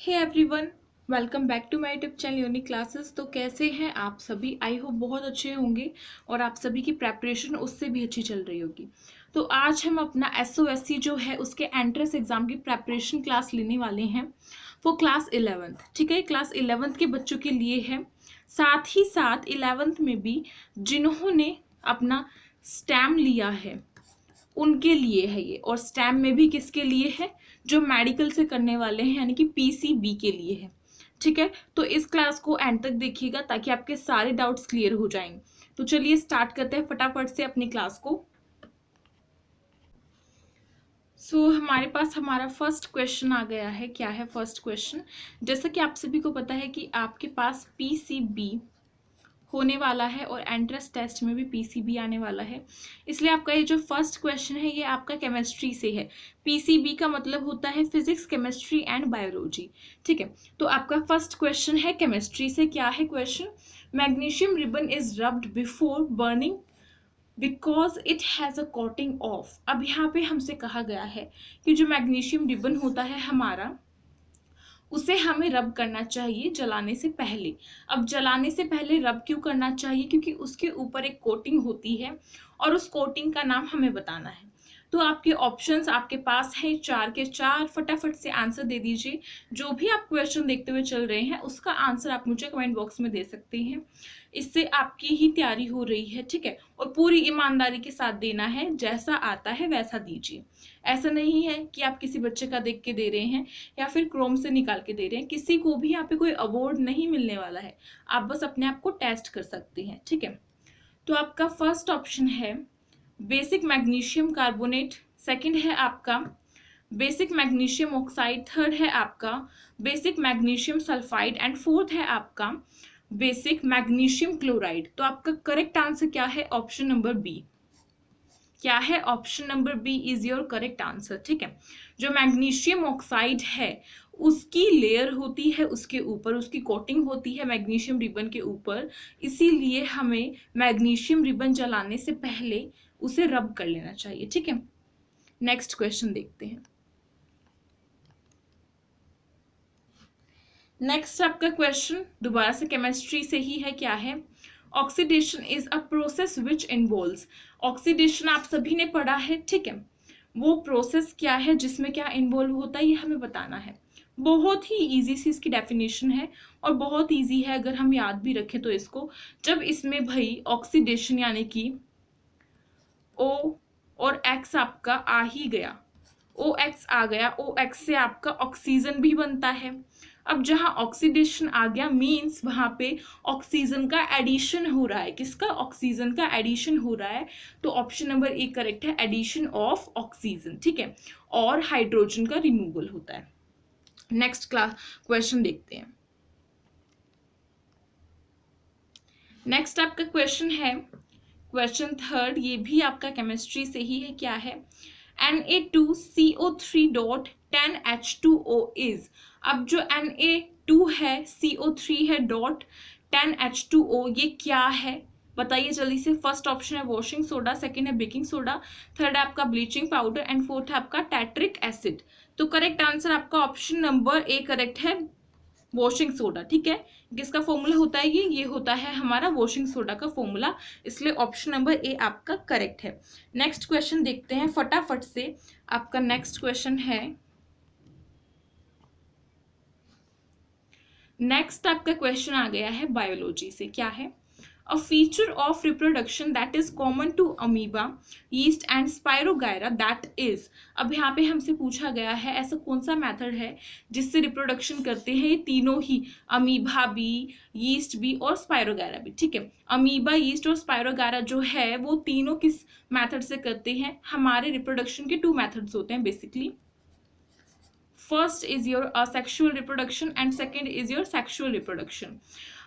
Hey everyone, welcome back to my YouTube channel unique classes. तो कैसे हैं आप सभी? आई होप बहुत अच्छे होंगे और आप सभी की प्रेपरेशन उससे भी अच्छी चल रही होगी। तो आज हम अपना एसओएससी जो है उसके एंट्रेंस एग्जाम की प्रेपरेशन क्लास लेने वाले हैं फॉर क्लास 11th। ठीक है, क्लास 11th के बच्चों के लिए है, साथ ही साथ 11th में भी जिन्होंने अपना स्टैम लिया है उनके लिए है ये। और स्टैम में भी किसके लिए है? जो मेडिकल से करने वाले हैं, यानी कि पीसीबी के लिए है। ठीक है, तो इस क्लास को एंड तक देखिएगा ताकि आपके सारे डाउट्स क्लियर हो जाएंगे। तो चलिए स्टार्ट करते हैं फटाफट से अपनी क्लास को। हमारे पास हमारा फर्स्ट क्वेश्चन आ गया है। क्या है फर्स्ट क्वेश्चन? जैसा कि आप सभी को पता है कि आपके पास पीसीबी होने वाला है और एंट्रेंस टेस्ट में भी पीसीबी आने वाला है, इसलिए आपका ये जो फर्स्ट क्वेश्चन है ये आपका केमिस्ट्री से है। पीसीबी का मतलब होता है फिजिक्स, केमिस्ट्री एंड बायोलॉजी। ठीक है, तो आपका फर्स्ट क्वेश्चन है केमिस्ट्री से। क्या है question? Magnesium ribbon is rubbed before burning because it has a coating of. अब यहाँ पे हमसे कहा गया है कि जो मैग्नीशियम रिबन होता है हमारा, उसे हमें रब करना चाहिए जलाने से पहले। अब जलाने से पहले रब क्यों करना चाहिए? क्योंकि उसके ऊपर एक कोटिंग होती है और उस कोटिंग का नाम हमें बताना है। तो आपके ऑप्शंस आपके पास है 4 के 4, फटाफट से आंसर दे दीजिए। जो भी आप क्वेश्चन देखते हुए चल रहे हैं उसका आंसर आप मुझे कमेंट बॉक्स में दे सकते हैं। इससे आपकी ही तैयारी हो रही है। ठीक है, और पूरी ईमानदारी के साथ देना है, जैसा आता है वैसा दीजिए। ऐसा नहीं है कि आप किसी बच्चे का देख के दे रहे हैं या फिर क्रोम से निकाल के दे रहे हैं। किसी को भी यहाँ पे कोई अवार्ड नहीं मिलने वाला है, आप बस अपने आप को टेस्ट कर सकते हैं। ठीक है, तो आपका फर्स्ट ऑप्शन है बेसिक मैग्नीशियम कार्बोनेट, सेकंड है आपका बेसिक मैग्नीशियम ऑक्साइड, थर्ड है आपका basic magnesium sulphide and fourth है आपका बेसिक मैग्नीशियम क्लोराइड। तो आपका करेक्ट आंसर क्या है? Option number B. क्या है? Option number B is your correct answer. ठीक है, जो मैग्नीशियम ऑक्साइड है उसकी लेयर होती है उसके ऊपर, उसकी कोटिंग होती है मैग्नीशियम रिबन के ऊपर, इसीलिए हमें मैग्नीशियम रिबन जलाने से पहले उसे रब कर लेना चाहिए। ठीक है, नेक्स्ट क्वेश्चन देखते हैं। नेक्स्ट आपका क्वेश्चन दोबारा से केमिस्ट्री से ही है। क्या है? Oxidation is a process which involves. Oxidation आप सभी ने पढ़ा है। ठीक है, वो प्रोसेस क्या है जिसमें क्या इन्वॉल्व होता है ये हमें बताना है। बहुत ही इजी सी इसकी डेफिनेशन है और बहुत इजी है अगर हम याद भी रखें तो इसको। जब इसमें भाई ऑक्सीडेशन यानी कि ओ और एक्स आपका आ ही गया, ओ एक्स आ गया, ओ एक्स से आपका ऑक्सीजन भी बनता है। अब जहां ऑक्सीडेशन आ गया मींस वहां पे ऑक्सीजन का एडिशन हो रहा है। किसका? ऑक्सीजन का एडिशन हो रहा है। तो ऑप्शन नंबर ए करेक्ट है, एडिशन ऑफ ऑक्सीजन। ठीक है, और हाइड्रोजन का रिमूवल होता है। नेक्स्ट क्लास क्वेश्चन देखते हैं। नेक्स्ट आपका क्वेश्चन है क्वेश्चन थर्ड, ये भी आपका केमिस्ट्री से ही है। क्या है? Na2CO3 dot 10H2O is. अब जो Na2 है, CO3 है, डॉट 10H2O, ये क्या है बताइए जल्दी से। फर्स्ट ऑप्शन है वॉशिंग सोडा, सेकंड है बेकिंग सोडा, थर्ड है आपका ब्लीचिंग पाउडर एंड फोर्थ है आपका टैट्रिक एसिड। तो करेक्ट आंसर आपका ऑप्शन नंबर ए करेक्ट है, वॉशिंग सोडा। ठीक है, किसका फॉर्मूला होता है ये होता है हमारा वॉशिंग सोडा का फॉर्मूला, इसलिए ऑप्शन नंबर ए आपका करेक्ट है। नेक्स्ट क्वेश्चन देखते हैं फटाफट से। आपका नेक्स्ट क्वेश्चन है, नेक्स्ट आपका क्वेश्चन आ गया है बायोलॉजी से। क्या है? A feature of reproduction that is common to amoeba, yeast and spirogyra that is। अब यहाँ पे हमसे पूछा गया है ऐसा कौन सा मेथड है जिससे रिप्रोडक्शन करते हैं ये तीनों ही, अमीबा भी, यीस्ट भी और स्पायरोगैरा भी। ठीक है, अमीबा, यीस्ट और स्पायरोगैरा जो है वो तीनों किस मेथड से करते हैं? हमारे रिप्रोडक्शन के 2 मेथड्स होते हैं basically. First is your asexual reproduction and second is your sexual reproduction.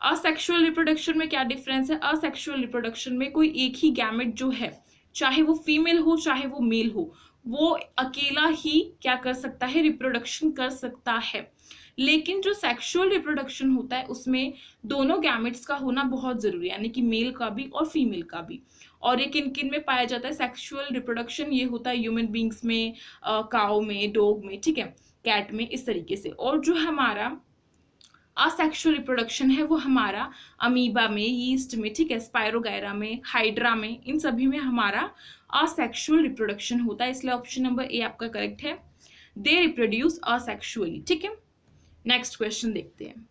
Asexual reproduction में क्या डिफरेंस है? असेक्सुअल रिप्रोडक्शन में कोई एक ही गैमेट जो है, चाहे वो फीमेल हो चाहे वो मेल हो, वो अकेला ही क्या कर सकता है? रिप्रोडक्शन कर सकता है। लेकिन जो सेक्सुअल रिप्रोडक्शन होता है उसमें दोनों गैमेट्स का होना बहुत जरूरी है, यानी कि मेल का भी और फीमेल का भी। और ये किन किन में पाया जाता है सेक्सुअल रिप्रोडक्शन? ये होता है ह्यूमन बींग्स में, काऊ में, डॉग में। ठीक है, कैट में, इस तरीके से। और जो हमारा असेक्सुअल रिप्रोडक्शन है वो हमारा अमीबा में, यीस्ट में, ठीक है, स्पायरोगायरा में, हाइड्रा में, इन सभी में हमारा असेक्सुअल रिप्रोडक्शन होता है, इसलिए ऑप्शन नंबर ए आपका करेक्ट है, दे रिप्रोड्यूस असेक्सुअली। ठीक है, नेक्स्ट क्वेश्चन देखते हैं।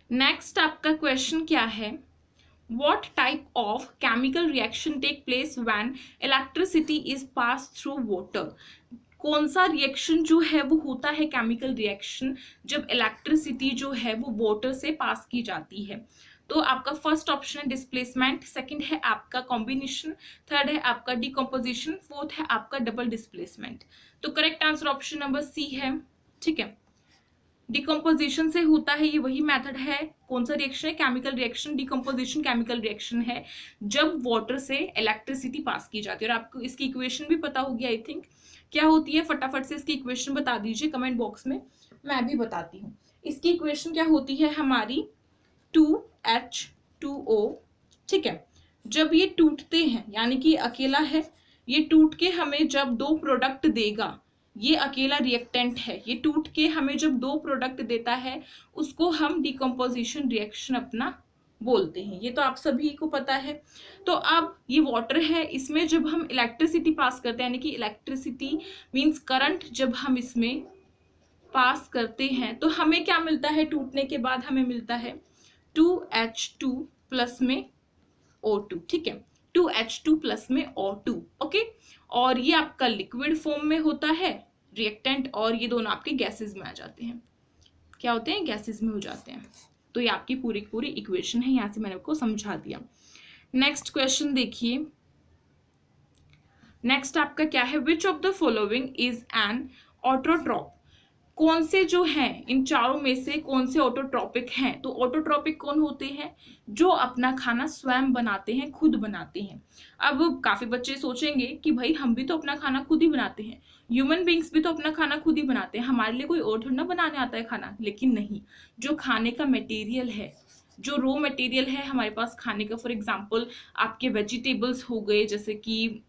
नेक्स्ट आपका क्वेश्चन क्या है, what type of chemical reaction take place when electricity is passed through water? कौन सा रिएक्शन जो है वो होता है केमिकल रिएक्शन जब इलेक्ट्रिसिटी जो है वो वाटर से पास की जाती है? तो आपका फर्स्ट ऑप्शन है डिस्प्लेसमेंट, सेकंड है आपका कॉम्बिनेशन, थर्ड है आपका डिकम्पोजिशन, फोर्थ है आपका डबल डिस्प्लेसमेंट। तो correct answer option number C है। ठीक है, डिकम्पोजिशन से होता है, ये वही मेथड है। कौन सा रिएक्शन है? Chemical reaction. Decomposition chemical reaction है जब वाटर से इलेक्ट्रिसिटी पास की जाती है। और आपको इसकी इक्वेशन भी पता होगी आई थिंक, क्या होती है? फटाफट से इसकी इक्वेशन बता दीजिए कमेंट बॉक्स में, मैं भी बताती हूँ। इसकी इक्वेशन क्या होती है हमारी? 2H2O। ठीक है, जब ये टूटते हैं, यानी कि अकेला है, ये टूट के हमें जब दो प्रोडक्ट देगा, ये अकेला रिएक्टेंट है, ये टूट के हमें जब दो प्रोडक्ट देता है उसको हम डिकम्पोजिशन रिएक्शन अपना बोलते हैं। ये तो आप सभी को पता है। तो अब ये वाटर है, इसमें जब हम इलेक्ट्रिसिटी पास करते हैं, यानी कि इलेक्ट्रिसिटी मींस करंट, जब हम इसमें पास करते हैं तो हमें क्या मिलता है? टूटने के बाद हमें मिलता है 2H2 प्लस में O2। ठीक है, 2H2 प्लस में O2। ओके, और ये आपका लिक्विड फॉर्म में होता है रिएक्टेंट, और ये दोनों आपके गैसेस में आ जाते हैं। क्या होते हैं? गैसेस में हो जाते हैं। तो ये आपकी पूरी पूरी इक्वेशन है, यहां से मैंने आपको समझा दिया। नेक्स्ट क्वेश्चन देखिए। नेक्स्ट आपका क्या है? Which of the following is an autotroph? कौन से जो हैं, इन चारों में से कौन से ऑटोट्रॉपिक हैं? तो ऑटोट्रॉपिक कौन होते हैं? जो अपना खाना स्वयं बनाते हैं, खुद बनाते हैं। अब काफी बच्चे सोचेंगे कि भाई हम भी तो अपना खाना खुद ही बनाते हैं, ह्यूमन बींग्स भी तो अपना खाना खुद ही बनाते हैं, हमारे लिए कोई और थोड़ा ना बनाने आता है खाना। लेकिन नहीं, जो खाने का मटेरियल है, जो रॉ मटेरियल है हमारे पास खाने का, फॉर एग्जाम्पल आपके वेजिटेबल्स हो गए, जैसे कि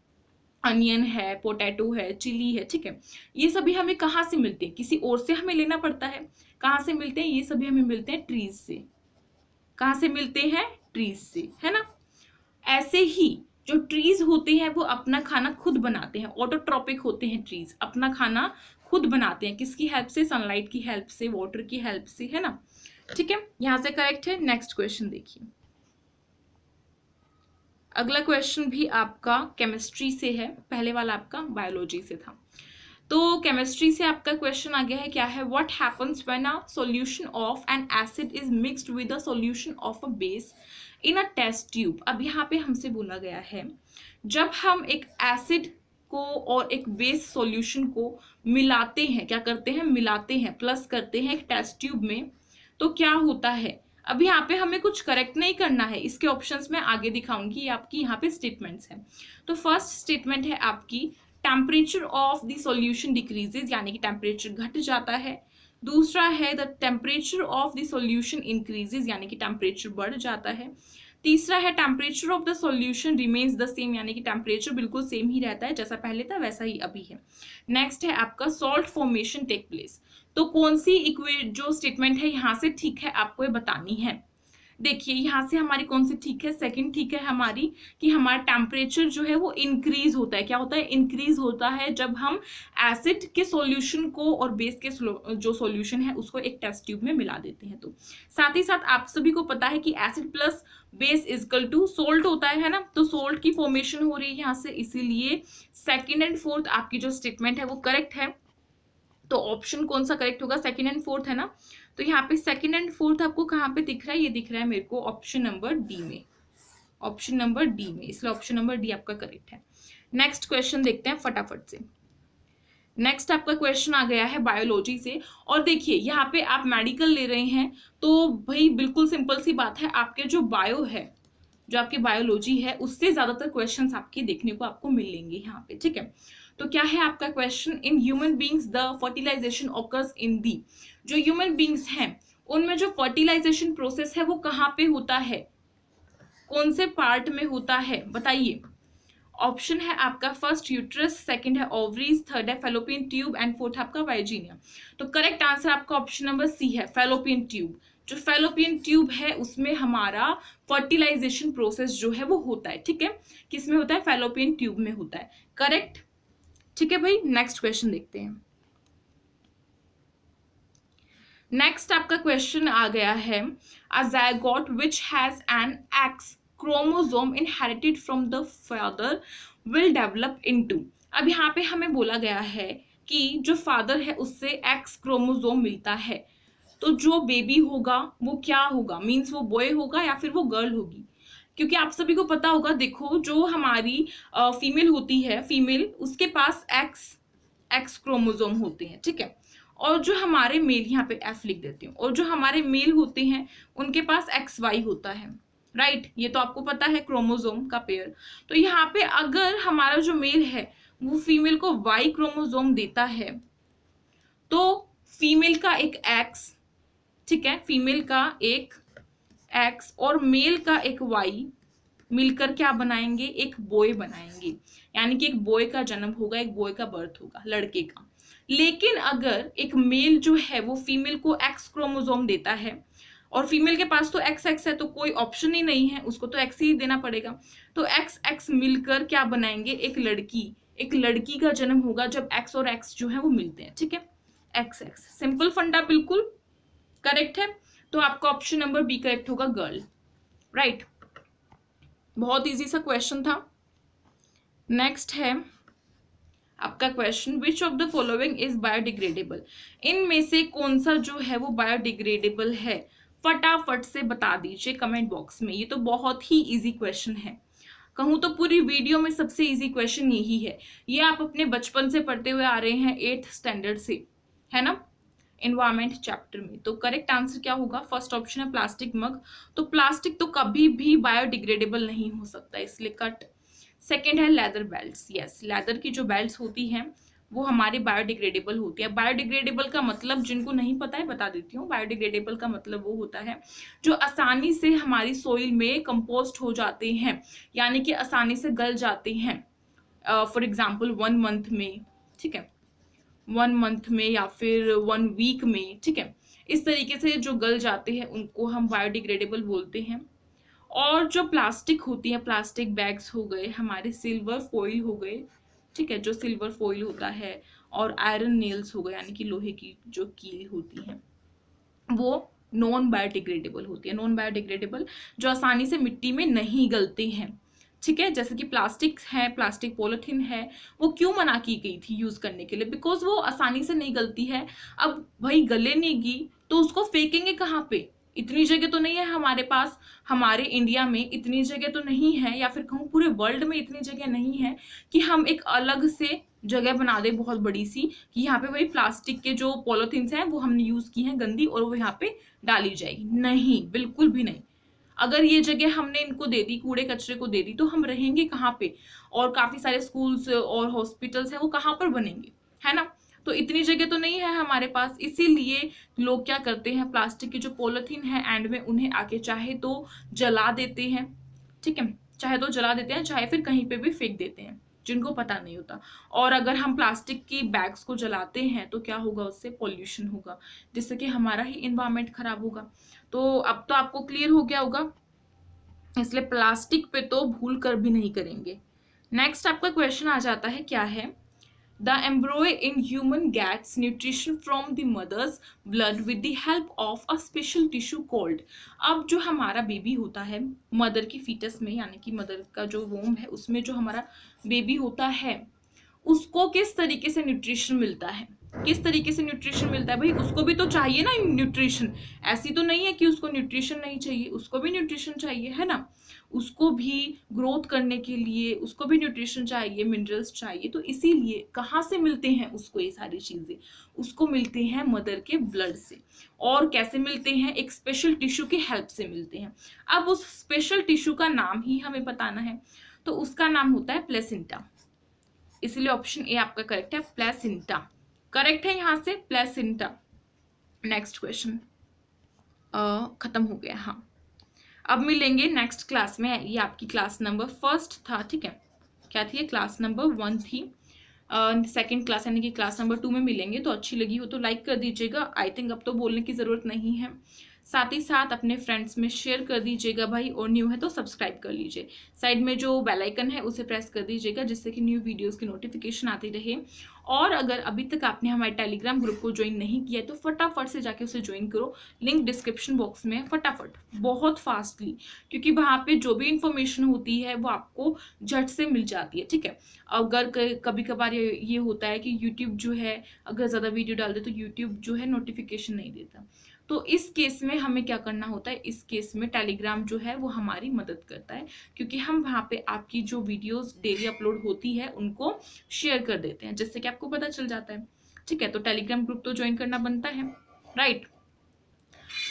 अनियन है, पोटैटो है, चिली है, ठीक है, ये सभी हमें कहाँ से मिलते हैं? किसी और से हमें लेना पड़ता है। कहाँ से मिलते हैं? ये सभी हमें मिलते हैं ट्रीज से। कहाँ से मिलते हैं? ट्रीज से, है ना। ऐसे ही जो ट्रीज होते हैं वो अपना खाना खुद बनाते हैं, ऑटोट्रॉपिक होते हैं ट्रीज, अपना खाना खुद बनाते हैं। किसकी हेल्प से? सनलाइट की हेल्प से, वाटर की हेल्प से, है ना। ठीक है, यहां से करेक्ट है। नेक्स्ट क्वेश्चन देखिए। अगला क्वेश्चन भी आपका केमिस्ट्री से है, पहले वाला आपका बायोलॉजी से था। तो केमिस्ट्री से आपका क्वेश्चन आ गया है, क्या है? What happens when a solution of an acid is mixed with a solution of a base in a test tube? अब यहाँ पे हमसे बोला गया है, जब हम एक एसिड को और एक बेस सॉल्यूशन को मिलाते हैं, क्या करते हैं? मिलाते हैं, प्लस करते हैं एक टेस्ट ट्यूब में, तो क्या होता है? अब यहाँ पे हमें कुछ करेक्ट नहीं करना है, इसके ऑप्शंस में आगे दिखाऊंगी। ये आपकी यहाँ पे स्टेटमेंट्स हैं। तो फर्स्ट स्टेटमेंट है आपकी, temperature of the solution decreases, यानी कि टेम्परेचर घट जाता है। दूसरा है the temperature of the solution increases, यानी कि टेम्परेचर बढ़ जाता है। तीसरा है temperature of the solution remains the same, यानी कि टेम्परेचर बिल्कुल सेम ही रहता है, जैसा पहले था वैसा ही अभी है। नेक्स्ट है आपका सॉल्ट फॉर्मेशन टेक प्लेस। तो कौन सी जो स्टेटमेंट है यहाँ से ठीक है आपको ये बतानी है। देखिए यहाँ से हमारी कौन सी ठीक है? सेकंड ठीक है हमारी, कि हमारा टेम्परेचर जो है वो इंक्रीज होता है। क्या होता है? इंक्रीज होता है जब हम एसिड के सॉल्यूशन को और बेस के जो सॉल्यूशन है उसको एक टेस्ट ट्यूब में मिला देते हैं। तो साथ ही साथ आप सभी को पता है कि acid plus base is equal to salt होता है ना। तो सोल्ट की फॉर्मेशन हो रही है यहाँ से, इसीलिए सेकेंड एंड फोर्थ आपकी जो स्टेटमेंट है वो करेक्ट है। तो ऑप्शन कौन सा करेक्ट होगा? सेकंड एंड फोर्थ है ना। तो यहाँ पे सेकंड एंड फोर्थ आपको कहाँ पे दिख रहा है? ये दिख रहा है मेरे को ऑप्शन नंबर डी में, ऑप्शन नंबर डी में, इसलिए ऑप्शन नंबर डी आपका करेक्ट है। नेक्स्ट क्वेश्चन देखते हैं फटाफट से। नेक्स्ट आपका क्वेश्चन आ गया है बायोलॉजी से, और देखिए यहाँ पे आप मेडिकल ले रहे हैं तो भाई बिल्कुल सिंपल सी बात है, आपके जो बायो है, जो आपकी बायोलॉजी है, उससे ज्यादातर क्वेश्चंस आपके देखने को आपको मिलेंगे यहाँ पे। ठीक है, तो क्या है आपका question? In human beings the fertilisation occurs in the, जो ह्यूमन बींग्स हैं उनमें जो फर्टिलाइजेशन प्रोसेस है वो कहाँ पे होता है? कौन से पार्ट में होता है बताइए? ऑप्शन है आपका फर्स्ट यूट्रस, सेकंड है ओवरीज, थर्ड है फैलोपियन ट्यूब एंड फोर्थ आपका वाइजीनिया। तो करेक्ट आंसर आपका ऑप्शन नंबर सी है, फैलोपियन ट्यूब। जो फैलोपियन ट्यूब है उसमें हमारा फर्टिलाइजेशन प्रोसेस जो है वो होता है, ठीक है, किसमें होता है, फैलोपियन ट्यूब में होता है, करेक्ट। ठीक है भाई, नेक्स्ट क्वेश्चन देखते हैं। नेक्स्ट आपका क्वेश्चन आ गया है, अ zygote which has an X chromosome inherited from the father will develop into। अब यहाँ पे हमें बोला गया है कि जो फादर है उससे एक्स क्रोमोजोम मिलता है, तो जो बेबी होगा वो क्या होगा, मीन्स वो बॉय होगा या फिर वो गर्ल होगी। क्योंकि आप सभी को पता होगा, देखो जो हमारी फीमेल होती है, फीमेल उसके पास एक्स एक्स क्रोमोजोम होते हैं, ठीक है, और जो हमारे मेल, यहाँ पे एफ लिख देती हूँ, और जो हमारे मेल होते हैं उनके पास एक्स वाई होता है, राइट, ये तो आपको पता है क्रोमोजोम का पेयर। तो यहाँ पे अगर हमारा जो मेल है वो फीमेल को वाई क्रोमोजोम देता है, तो फीमेल का एक एक्स, ठीक है, फीमेल का एक एक्स और मेल का एक वाई मिलकर क्या बनाएंगे, एक बॉय बनाएंगे, यानी कि एक बॉय का जन्म होगा, एक बॉय का बर्थ होगा, लड़के का। लेकिन अगर एक मेल जो है वो फीमेल को एक्स क्रोमोजोम देता है, और फीमेल के पास तो एक्स एक्स है, तो कोई ऑप्शन ही नहीं है, उसको तो एक्स ही देना पड़ेगा, तो एक्स एक्स मिलकर क्या बनाएंगे, एक लड़की, एक लड़की का जन्म होगा जब एक्स और एक्स जो है वो मिलते हैं, ठीक है, एक्स एक्स, सिंपल फंडा, बिल्कुल करेक्ट है। तो आपका ऑप्शन नंबर बी करेक्ट होगा, गर्ल, राइट। बहुत इजी सा क्वेश्चन था। नेक्स्ट है आपका question, which of the following is biodegradable. इनमें से कौन सा जो है वो बायोडिग्रेडेबल है, फटाफट से बता दीजिए कमेंट बॉक्स में। ये तो बहुत ही इजी क्वेश्चन है, कहूँ तो पूरी वीडियो में सबसे इजी क्वेश्चन यही है। ये आप अपने बचपन से पढ़ते हुए आ रहे हैं 8th स्टैंडर्ड से, है ना, एनवायरमेंट चैप्टर में। तो करेक्ट आंसर क्या होगा, फर्स्ट ऑप्शन है प्लास्टिक मग। तो प्लास्टिक तो कभी भी बायोडिग्रेडेबल नहीं हो सकता, इसलिए कट। सेकेंड है लेदर बेल्ट्स, यस, लेदर की जो बेल्ट्स होती हैं वो हमारी बायोडिग्रेडेबल होती है। बायोडिग्रेडेबल का मतलब जिनको नहीं पता है बता देती हूँ, बायोडिग्रेडेबल का मतलब वो होता है जो आसानी से हमारी सोइल में कंपोस्ट हो जाते हैं, यानी कि आसानी से गल जाते हैं, फॉर एग्जाम्पल 1 मंथ में, ठीक है, 1 मंथ में या फिर 1 वीक में, ठीक है, इस तरीके से जो गल जाते हैं उनको हम बायोडिग्रेडेबल बोलते हैं। और जो प्लास्टिक होती है, प्लास्टिक बैग्स हो गए, हमारे सिल्वर फॉइल हो गए, ठीक है, जो सिल्वर फॉइल होता है, और आयरन नेल्स हो गए, यानी कि लोहे की जो कील होती है, वो नॉन बायोडिग्रेडेबल होती है। नॉन बायोडिग्रेडेबल जो आसानी से मिट्टी में नहीं गलते हैं, ठीक है, जैसे कि प्लास्टिक है, प्लास्टिक पॉलिथीन है, वो क्यों मना की गई थी यूज करने के लिए, बिकॉज वो आसानी से नहीं गलती है। अब भाई गले नहीं गी तो उसको फेंकेंगे कहाँ पे, इतनी जगह तो नहीं है हमारे पास, हमारे इंडिया में इतनी जगह तो नहीं है, या फिर कहूँ पूरे वर्ल्ड में इतनी जगह नहीं है कि हम एक अलग से जगह बना दे बहुत बड़ी सी, कि यहाँ पे वही प्लास्टिक के जो पॉलिथीन्स हैं वो हमने यूज की हैं गंदी, और वो यहाँ पे डाली जाएगी, नहीं, बिल्कुल भी नहीं। अगर ये जगह हमने इनको दे दी, कूड़े कचरे को दे दी, तो हम रहेंगे कहाँ पे, और काफी सारे स्कूल्स और हॉस्पिटल्स हैं वो कहाँ पर बनेंगे, है ना। तो इतनी जगह तो नहीं है हमारे पास, इसीलिए लोग क्या करते हैं, प्लास्टिक की जो पॉलिथीन है एंड में उन्हें आके चाहे तो जला देते हैं, ठीक है, चाहे तो जला देते हैं, चाहे फिर कहीं पे भी फेंक देते हैं, जिनको पता नहीं होता। और अगर हम प्लास्टिक की बैग्स को जलाते हैं तो क्या होगा, उससे पॉल्यूशन होगा, जिससे कि हमारा ही एनवायरमेंट खराब होगा। तो अब तो आपको क्लियर हो गया होगा, इसलिए प्लास्टिक पे तो भूल कर भी नहीं करेंगे। नेक्स्ट आपका क्वेश्चन आ जाता है, क्या है, the embryo in human gets nutrition from the mother's blood with the help of a special tissue called। अब जो हमारा बेबी होता है मदर की फीटस में, यानी कि मदर का जो वोम है उसमें जो हमारा बेबी होता है, उसको किस तरीके से न्यूट्रिशन मिलता है, किस तरीके से न्यूट्रिशन मिलता है, भाई उसको भी तो चाहिए ना न्यूट्रिशन, ऐसी तो नहीं है कि उसको न्यूट्रिशन नहीं चाहिए, उसको भी न्यूट्रिशन चाहिए, है ना, उसको भी ग्रोथ करने के लिए उसको भी न्यूट्रिशन चाहिए, मिनरल्स चाहिए। तो इसीलिए कहाँ से मिलते हैं उसको ये सारी चीजें, उसको मिलते हैं मदर के ब्लड से। और कैसे मिलते हैं, एक स्पेशल टिश्यू की हेल्प से मिलते हैं। अब उस स्पेशल टिश्यू का नाम ही हमें बताना है, तो उसका नाम होता है प्लेसेंटा, इसलिए ऑप्शन ए आपका करेक्ट है, प्लेसेंटा करेक्ट है यहाँ से, प्लेसेंटा। नेक्स्ट क्वेश्चन खत्म हो गया, हाँ, अब मिलेंगे नेक्स्ट क्लास में, ये आपकी क्लास नंबर 1 था, ठीक है। क्या थी, क्लास नंबर 1 थी। सेकंड क्लास यानी कि क्लास नंबर 2 में मिलेंगे। तो अच्छी लगी हो तो लाइक कर दीजिएगा। आई थिंक अब तो बोलने की ज़रूरत नहीं है। साथ ही साथ अपने फ्रेंड्स में शेयर कर दीजिएगा भाई, और न्यू है तो सब्सक्राइब कर लीजिए। साइड में जो बेल आइकन है उसे प्रेस कर दीजिएगा, जिससे कि न्यू वीडियोस की नोटिफिकेशन आती रहे। और अगर अभी तक आपने हमारे टेलीग्राम ग्रुप को ज्वाइन नहीं किया है तो फटाफट से जाके उसे ज्वाइन करो। लिंक डिस्क्रिप्शन बॉक्स में है, फटाफट, बहुत फास्टली, क्योंकि वहाँ पे जो भी इंफॉर्मेशन होती है वो आपको झट से मिल जाती है, ठीक है। अगर कभी कभार ये होता है कि यूट्यूब जो है, अगर ज़्यादा वीडियो डाल दे तो यूट्यूब जो है नोटिफिकेशन नहीं देता। तो इस केस में हमें क्या करना होता है, इस केस में टेलीग्राम जो है वो हमारी मदद करता है, क्योंकि हम वहाँ पे आपकी जो वीडियोस डेली अपलोड होती है उनको शेयर कर देते हैं, जिससे कि आपको पता चल जाता है, ठीक है। तो टेलीग्राम ग्रुप तो ज्वाइन करना बनता है, राइट।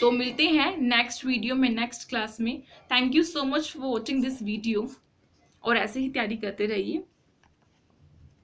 तो मिलते हैं नेक्स्ट वीडियो में, नेक्स्ट क्लास में। Thank you so much for watching this video, और ऐसे ही तैयारी करते रहिए।